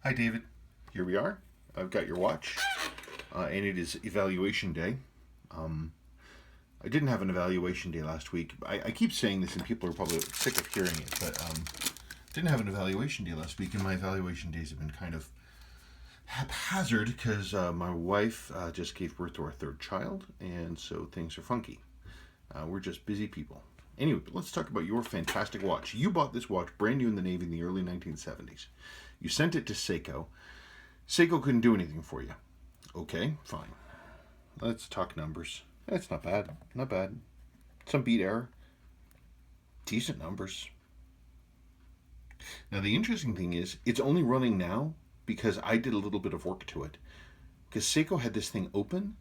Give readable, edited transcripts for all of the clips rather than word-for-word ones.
Hi, David. Here we are. I've got your watch, and it is evaluation day. Um, I didn't have an evaluation day last week. I keep saying this, and people are probably sick of hearing it, but didn't have an evaluation day last week, and my evaluation days have been kind of haphazard because my wife just gave birth to our third child, and so things are funky. We're just busy people. Anyway, let's talk about your fantastic watch. You bought this watch brand new in the Navy in the early 1970s. You sent it to Seiko. Seiko couldn't do anything for you. Okay, fine. Let's talk numbers. It's not bad. Not bad. Some beat error. Decent numbers. Now, the interesting thing is, it's only running now because I did a little bit of work to it. Because Seiko had this thing open,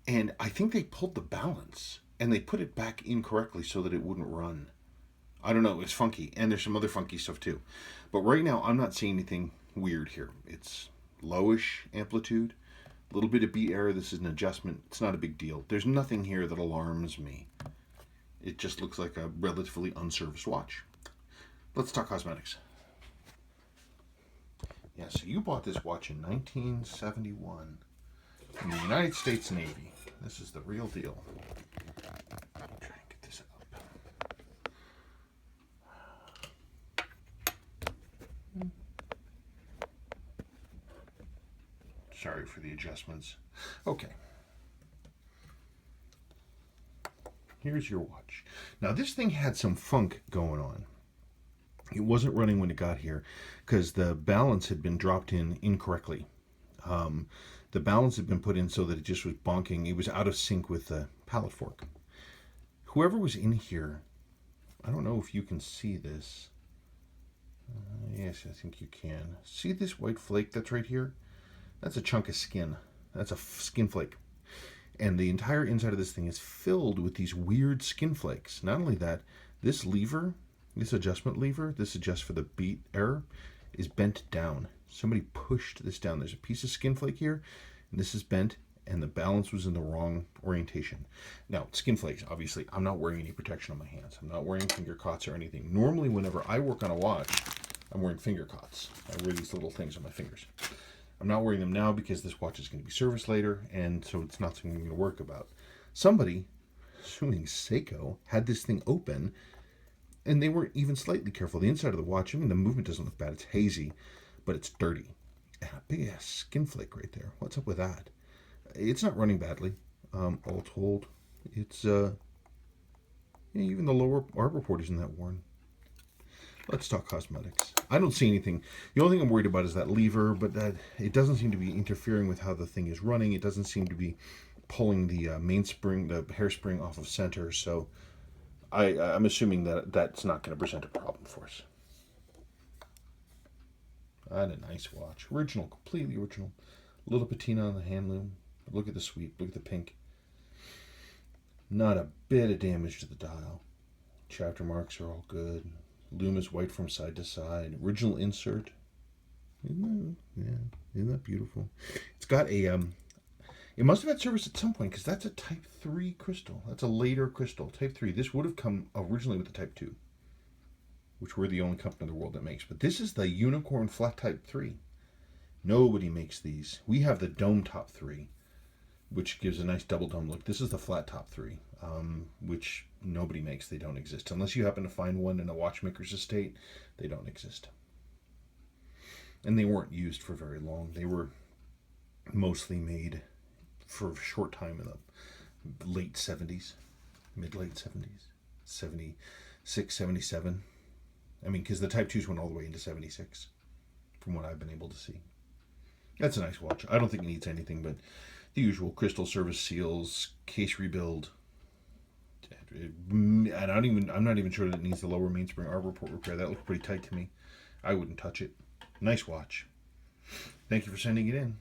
and I think they pulled the balance, and they put it back incorrectly so that it wouldn't run. I don't know, it's funky, and there's some other funky stuff too. But right now, I'm not seeing anything weird here. It's lowish amplitude, a little bit of beat error. This is an adjustment. It's not a big deal. There's nothing here that alarms me. It just looks like a relatively unserviced watch. Let's talk cosmetics. Yeah, so you bought this watch in 1971 from the United States Navy. This is the real deal. I'll try and get this up. Sorry for the adjustments. Okay. Here's your watch. Now, this thing had some funk going on. It wasn't running when it got here because the balance had been dropped in incorrectly. The balance had been put in so that it just was bonking. It was out of sync with the pallet fork. Whoever was in here, I don't know if you can see this. Yes, I think you can. See this white flake that's right here? That's a chunk of skin. That's a skin flake. And the entire inside of this thing is filled with these weird skin flakes. Not only that, this lever, this adjustment lever, this adjusts for the beat error, is bent down. Somebody pushed this down. There's a piece of skin flake here, and this is bent, and the balance was in the wrong orientation. Now, skin flakes, obviously, I'm not wearing any protection on my hands. I'm not wearing finger cots or anything. Normally, whenever I work on a watch, I'm wearing finger cots. I wear these little things on my fingers. I'm not wearing them now because this watch is going to be serviced later, and so it's not something I'm going to work about. Somebody, assuming Seiko, had this thing open, and they weren't even slightly careful. The inside of the watch, I mean, the movement doesn't look bad. It's hazy, but it's dirty. And a big ass skin flake right there. What's up with that? It's not running badly, all told. It's, even the lower arbor port isn't that worn. Let's talk cosmetics. I don't see anything. The only thing I'm worried about is that lever, but that it doesn't seem to be interfering with how the thing is running. It doesn't seem to be pulling the mainspring, the hairspring off of center. So I'm assuming that that's not going to present a problem for us. And a nice watch. Original, completely original. A little patina on the hand loom. Look at the sweep. Look at the pink. Not a bit of damage to the dial. Chapter marks are all good. Loom is white from side to side. Original insert. Isn't that beautiful? It's got a, it must have had service at some point because that's a Type 3 crystal. That's a later crystal, Type 3. This would have come originally with the Type 2, which we're the only company in the world that makes. But this is the Unicorn Flat Type 3. Nobody makes these. We have the Dome Top 3, which gives a nice double dome look. This is the Flat Top 3, which nobody makes. They don't exist. Unless you happen to find one in a watchmaker's estate, they don't exist. And they weren't used for very long. They were mostly made for a short time in the late 70s, mid-late 70s, 76, 77. I mean, because the Type 2s went all the way into 76, from what I've been able to see. That's a nice watch. I don't think it needs anything but the usual crystal service seals, case rebuild. And I'm not even sure that it needs the lower mainspring arbor port repair. That looks pretty tight to me. I wouldn't touch it. Nice watch. Thank you for sending it in.